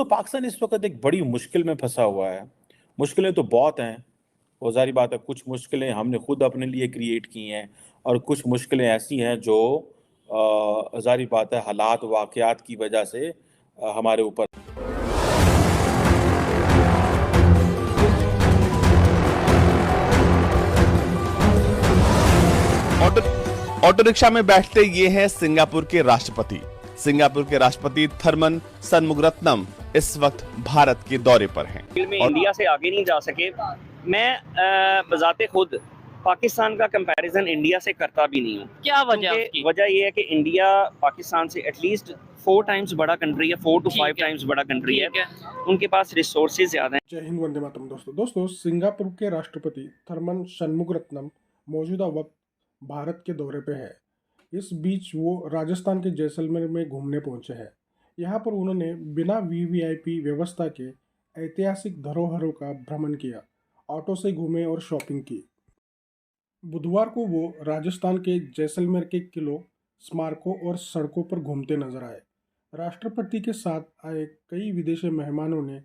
पाकिस्तान इस वक़्त एक बड़ी मुश्किल में फँसा हुआ है। मुश्किलें तो बहुत हैं, और ज़ाहिर बात है कुछ मुश्किलें हमने खुद अपने लिए क्रिएट की हैं और कुछ मुश्किलें ऐसी हैं जो ज़ाहिर बात है हालात वाक़यात की वजह से हमारे ऊपर। ऑटो ऑटो रिक्शा में बैठते ये हैं सिंगापुर के राष्ट्रपति। सिंगापुर के राष्ट्रपति थरमन सनमुगरत्नम इस वक्त भारत के दौरे पर हैं। में इंडिया से आगे नहीं जा सके। मैं बजाते खुद पाकिस्तान का कंपैरिजन इंडिया से करता भी नहीं हूँ। क्या वजह उसकी? वजह ये है कि इंडिया पाकिस्तान से एटलीस्ट 4 टाइम्स बड़ा कंट्री है, 4 to 5 टाइम्स बड़ा कंट्री है। उनके पास रिसोर्सेज ज्यादा हैं। जय हिंद, वंदे मातरम। दोस्तों सिंगापुर के राष्ट्रपति थरमन शनमुगरत्नम मौजूदा वक्त भारत के दौरे पे है। इस बीच वो राजस्थान के जैसलमेर में घूमने पहुंचे हैं। यहाँ पर उन्होंने बिना वीवीआईपी व्यवस्था के ऐतिहासिक धरोहरों का भ्रमण किया, ऑटो से घूमे और शॉपिंग की। बुधवार को वो राजस्थान के जैसलमेर के किलों, स्मारकों और सड़कों पर घूमते नजर आए। राष्ट्रपति के साथ आए कई विदेशी मेहमानों ने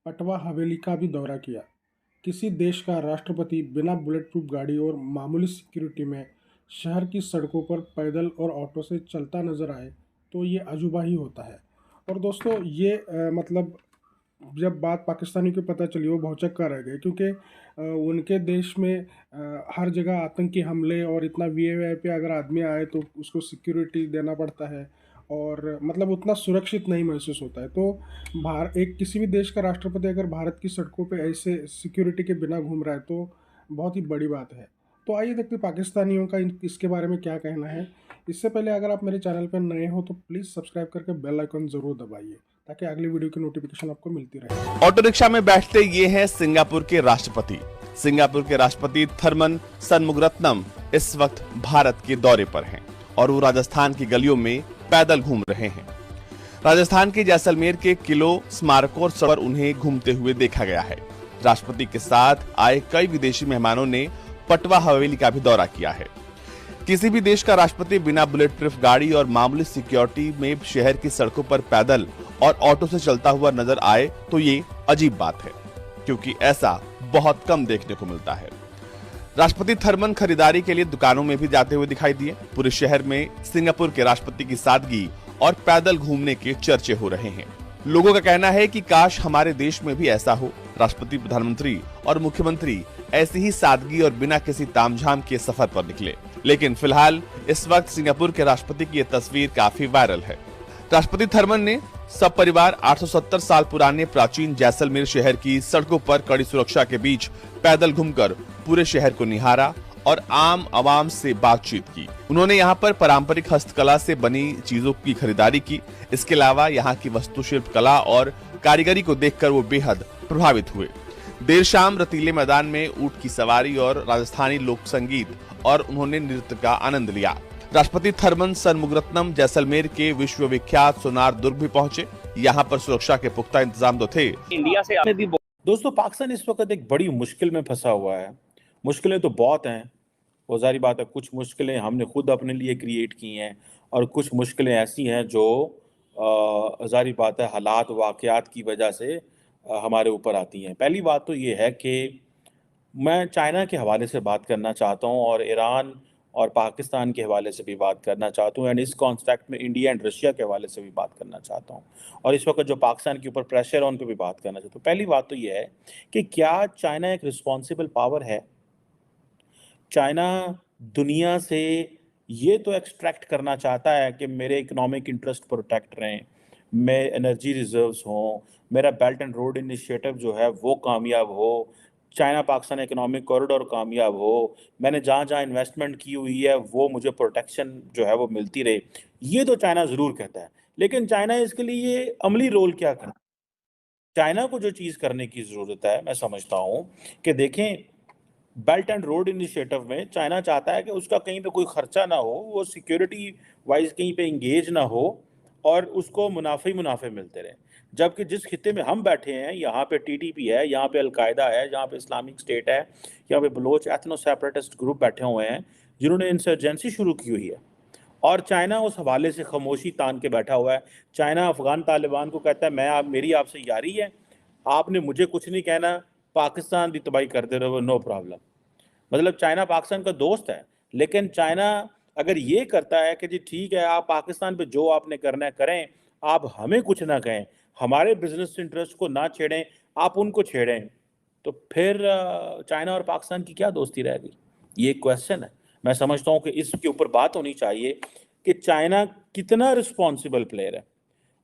पटवा हवेली का भी दौरा किया। किसी देश का राष्ट्रपति बिना बुलेट प्रूफ गाड़ी और मामूली सिक्योरिटी में शहर की सड़कों पर पैदल और ऑटो से चलता नजर आए तो ये अजूबा ही होता है। और दोस्तों ये मतलब जब बात पाकिस्तानी को पता चली वो भौचक्का रह गए, क्योंकि उनके देश में हर जगह आतंकी हमले और इतना वीआईपी अगर आदमी आए तो उसको सिक्योरिटी देना पड़ता है और मतलब उतना सुरक्षित नहीं महसूस होता है। तो एक किसी भी देश का राष्ट्रपति अगर भारत की सड़कों पे ऐसे सिक्योरिटी के बिना घूम रहा है तो बहुत ही बड़ी बात है। तो आइए देखते हैं पाकिस्तानियों का इसके बारे में क्या कहना है। इससे पहले अगर आप मेरे चैनल पर नए हो तो प्लीज़ सब्सक्राइब करके बेल आइकन ज़रूर दबाइए ताकि अगली वीडियो की नोटिफिकेशन आपको मिलती रहे। ऑटो रिक्शा में बैठते ये हैं सिंगापुर के राष्ट्रपति। सिंगापुर के राष्ट्रपति थरमन सनमुगरत्नम इस वक्त भारत के दौरे पर हैं और वो राजस्थान की गलियों में पैदल घूम रहे हैं। राजस्थान के जैसलमेर के किलों, स्मारकों और सड़कों पर उन्हें घूमते हुए देखा गया है। राष्ट्रपति के साथ आए कई विदेशी मेहमानों ने पटवा हवेली का भी दौरा किया है। किसी भी देश का राष्ट्रपति बिना बुलेट प्रूफ गाड़ी और मामूली सिक्योरिटी में शहर की सड़कों पर पैदल और ऑटो से चलता हुआ नजर आए तो ये अजीब बात है, क्योंकि ऐसा बहुत कम देखने को मिलता है। राष्ट्रपति थरमन खरीदारी के लिए दुकानों में भी जाते हुए दिखाई दिए। पूरे शहर में सिंगापुर के राष्ट्रपति की सादगी और पैदल घूमने के चर्चे हो रहे हैं। लोगों का कहना है कि काश हमारे देश में भी ऐसा हो। राष्ट्रपति, प्रधानमंत्री और मुख्यमंत्री ऐसी ही सादगी और बिना किसी तामझाम के सफर पर निकले। लेकिन फिलहाल इस वक्त सिंगापुर के राष्ट्रपति की यह तस्वीर काफी वायरल है। राष्ट्रपति थरमन ने सब परिवार 870 साल पुराने प्राचीन जैसलमेर शहर की सड़कों पर कड़ी सुरक्षा के बीच पैदल घूमकर पूरे शहर को निहारा और आम आवाम से बातचीत की। उन्होंने यहाँ पर पारंपरिक हस्तकला से बनी चीजों की खरीदारी की। इसके अलावा यहाँ की वास्तुशिल्प कला और कारीगरी को देखकर वो बेहद प्रभावित हुए। देर शाम रतीले मैदान में ऊंट की सवारी और राजस्थानी लोक संगीत और उन्होंने नृत्य का आनंद लिया। राष्ट्रपति थरमन सनमुगरत्नम जैसलमेर के विश्वविख्यात सोनार दुर्ग भी पहुंचे। यहाँ पर सुरक्षा के पुख्ता इंतजाम तो थे। इंडिया से भी दोस्तों पाकिस्तान इस वक्त एक बड़ी मुश्किल में फंसा हुआ है। मुश्किलें तो बहुत हैं, और ज़ाहिर बात है कुछ मुश्किलें हमने खुद अपने लिए क्रिएट की हैं और कुछ मुश्किलें ऐसी हैं जो ज़ाहिर बात है हालात वाक़यात की वजह से हमारे ऊपर आती हैं। पहली बात तो ये है कि मैं चाइना के हवाले से बात करना चाहता हूँ और ईरान और पाकिस्तान के हवाले से भी बात करना चाहता हूँ, एंड इस कॉन्टेक्स्ट में इंडिया एंड रशिया के हवाले से भी बात करना चाहता हूँ, और इस वक्त जो पाकिस्तान के ऊपर प्रेशर है उन पर भी बात करना चाहता हूँ। पहली बात तो ये है कि क्या चाइना एक रिस्पॉन्सिबल पावर है? चाइना दुनिया से ये तो एक्सट्रैक्ट करना चाहता है कि मेरे इकोनॉमिक इंटरेस्ट प्रोटेक्ट रहें, मैं एनर्जी रिजर्व्स हों, मेरा बेल्ट एंड रोड इनिशिएटिव जो है वो कामयाब हो, चाइना पाकिस्तान इकोनॉमिक कॉरिडोर कामयाब हो, मैंने जहाँ जहाँ इन्वेस्टमेंट की हुई है वो मुझे प्रोटेक्शन जो है वो मिलती रहे। ये तो चाइना ज़रूर कहता है, लेकिन चाइना इसके लिए अमली रोल क्या करे? चाइना को जो चीज़ करने की ज़रूरत है, मैं समझता हूँ कि देखें, बेल्ट एंड रोड इनिशिएटिव में चाइना चाहता है कि उसका कहीं पे कोई खर्चा ना हो, वो सिक्योरिटी वाइज कहीं पे इंगेज ना हो और उसको मुनाफे ही मुनाफे मिलते रहें। जबकि जिस खित्ते में हम बैठे हैं, यहाँ पे टीटीपी है, यहाँ पे अलकायदा है, यहाँ पे इस्लामिक स्टेट है, यहाँ पे बलोच एथनो सेपरेटिस्ट ग्रुप बैठे हुए हैं जिन्होंने इंसर्जेंसी शुरू की हुई है और चाइना उस हवाले से खामोशी तान के बैठा हुआ है। चाइना अफगान तालिबान को कहता है मेरी आपसे यारी है, आपने मुझे कुछ नहीं कहना, पाकिस्तान की तबाही करते रहो, नो प्रॉब्लम। मतलब चाइना पाकिस्तान का दोस्त है, लेकिन चाइना अगर ये करता है कि जी ठीक है, आप पाकिस्तान पे जो आपने करना है करें, आप हमें कुछ ना कहें, हमारे बिजनेस इंटरेस्ट को ना छेड़ें, आप उनको छेड़ें, तो फिर चाइना और पाकिस्तान की क्या दोस्ती रह गई? ये एक क्वेश्चन है। मैं समझता हूँ कि इसके ऊपर बात होनी चाहिए कि चाइना कितना रिस्पॉन्सिबल प्लेयर है,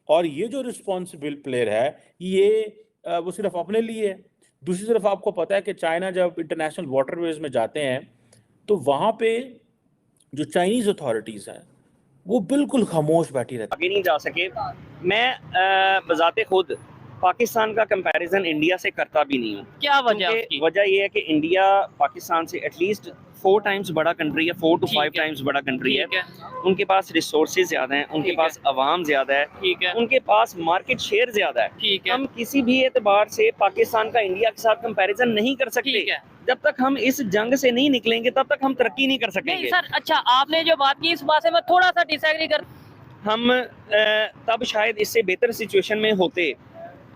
और ये जो रिस्पॉन्सिबल प्लेयर है ये वो सिर्फ अपने लिए है। दूसरी तरफ आपको पता है कि चाइना जब इंटरनेशनल वाटरवेज में जाते हैं तो वहाँ पे जो चाइनीज अथॉरिटीज़ हैं वो बिल्कुल खामोश बैठी रहती आगे नहीं जा सके। मैं बजाते खुद पाकिस्तान का कंपैरिजन इंडिया से करता भी नहीं हूँ। क्या वजह है क्योंकि उसकी? वजह ये है कि इंडिया पाकिस्तान से एटलीस्ट 4 टाइम्स बड़ा कंट्री है, 4 to 5 टाइम्स बड़ा कंट्री है। ठीक है, उनके पास रिसोर्सेज ज़्यादा हैं, उनके ठीक पास अवाम ज़्यादा है, ठीक है, उनके पास मार्केट शेयर ज़्यादा है। ठीक है, हम किसी भी एतबार से पाकिस्तान का इंडिया के साथ कंपैरिजन नहीं कर सकते। ठीक है। जब तक हम इस जंग से नहीं निकलेंगे तब तक हम तरक्की नहीं कर नहीं सकेंगे। सर, अच्छा आपने जो बात की इस बात से मैं थोड़ा सा डिसएग्री कर। हम तब शायद इससे बेहतर सिचुएशन में होते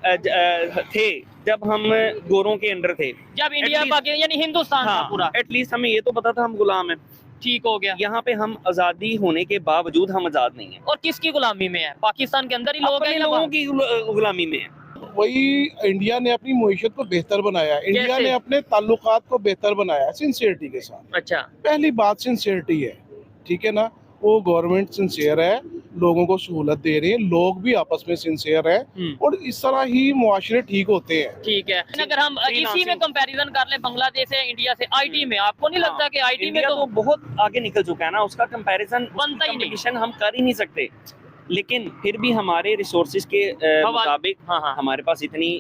थे जब हम गोरों के अंडर थे। जब इंडिया At least- पाकिस्तान यानी हिंदुस्तान था पूरा, एटलीस्ट हमें ये तो पता था हम गुलाम हैं। ठीक हो गया। यहाँ पे हम आज़ादी होने के बावजूद हम आज़ाद नहीं हैं, और किसकी गुलामी में है? पाकिस्तान के अंदर ही लोग हैं अपने या लोगों बाहर? की गुलामी में हैं। वही इंडिया ने अपनी मईशत को बेहतर बनाया, इंडिया कैसे? ने अपने ताल्लुकात को बेहतर बनाया सिंसियरिटी के साथ। अच्छा, पहली बात सिंसियरिटी है, ठीक है ना। वो गवर्नमेंट सिंसियर है, लोगों को सहूलत दे रही है, लोग भी आपस में सिंसियर है, और इस तरह ही मुआशरे ठीक होते हैं। ठीक है। अगर हम इसी में कंपैरिजन कर ले बांग्लादेश से इंडिया से आईटी में, आपको नहीं लगता कि आईटी में इंडिया तो तो बहुत आगे निकल चुका है ना, उसका कंपैरिजन बनता ही नहीं। कंपटीशन हम कर ही नहीं सकते। लेकिन फिर भी हमारे रिसोर्सेज के मुताबिक हाँ हाँ हमारे पास इतनी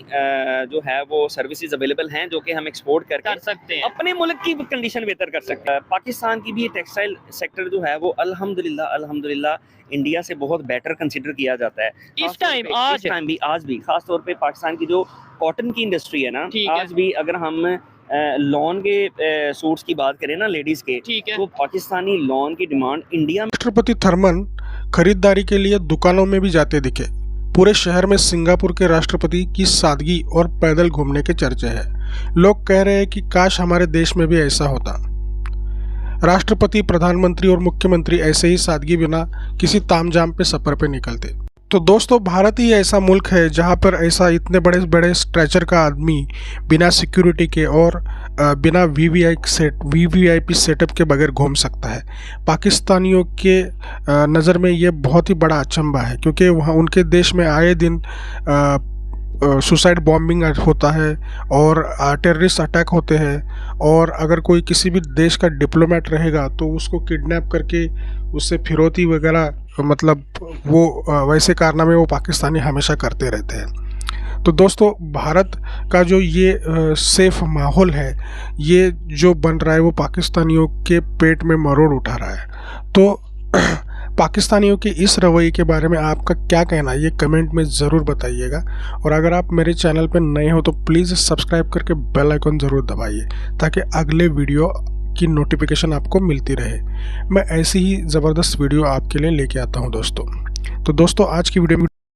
जो है वो सर्विसेज अवेलेबल हैं जो कि हम एक्सपोर्ट कर करके सकते हैं। अपने मुल्क की कंडीशन बेहतर कर सकते हैं। पाकिस्तान की भी टेक्सटाइल सेक्टर जो है वो अल्हम्दुलिल्लाह इंडिया से बहुत बेटर कंसिडर किया जाता है। इस टाइम आज भी खास तौर पे पाकिस्तान की जो कॉटन की इंडस्ट्री है ना, ठीक है। आज भी अगर हम लॉन के सूट्स की बात करें ना लेडीज के, ठीक है। तो पाकिस्तानी लॉन की डिमांड इंडिया में राष्ट्रपति थर्मन खरीदारी के लिए दुकानों में भी जाते दिखे। पूरे शहर में सिंगापुर के राष्ट्रपति की सादगी और पैदल घूमने के चर्चे हैं। लोग कह रहे हैं कि काश हमारे देश में भी ऐसा होता। राष्ट्रपति, प्रधानमंत्री और मुख्यमंत्री ऐसे ही सादगी बिना किसी तामझाम पे सफर पे निकलते। तो दोस्तों, भारत ही ऐसा मुल्क है जहाँ पर ऐसा इतने बड़े बड़े स्ट्रेचर का आदमी बिना सिक्योरिटी के और बिना वीवीआईपी सेटअप के बगैर घूम सकता है। पाकिस्तानियों के नज़र में ये बहुत ही बड़ा अचंभा है, क्योंकि वहाँ उनके देश में आए दिन सुसाइड बॉम्बिंग होता है और टेररिस्ट अटैक होते हैं, और अगर कोई किसी भी देश का डिप्लोमेट रहेगा तो उसको किडनैप करके उससे फिरौती वगैरह, मतलब वो वैसे कारनामे वो पाकिस्तानी हमेशा करते रहते हैं। तो दोस्तों, भारत का जो ये सेफ माहौल है, ये जो बन रहा है वो पाकिस्तानियों के पेट में मरोड़ उठा रहा है। तो पाकिस्तानियों के इस रवैये के बारे में आपका क्या कहना है, ये कमेंट में ज़रूर बताइएगा। और अगर आप मेरे चैनल पर नए हो तो प्लीज़ सब्सक्राइब करके बेल आइकन ज़रूर दबाइए, ताकि अगले वीडियो की नोटिफिकेशन आपको मिलती रहे। मैं ऐसी ही ज़बरदस्त वीडियो आपके लिए लेके आता हूँ दोस्तों। तो दोस्तों, आज की वीडियो में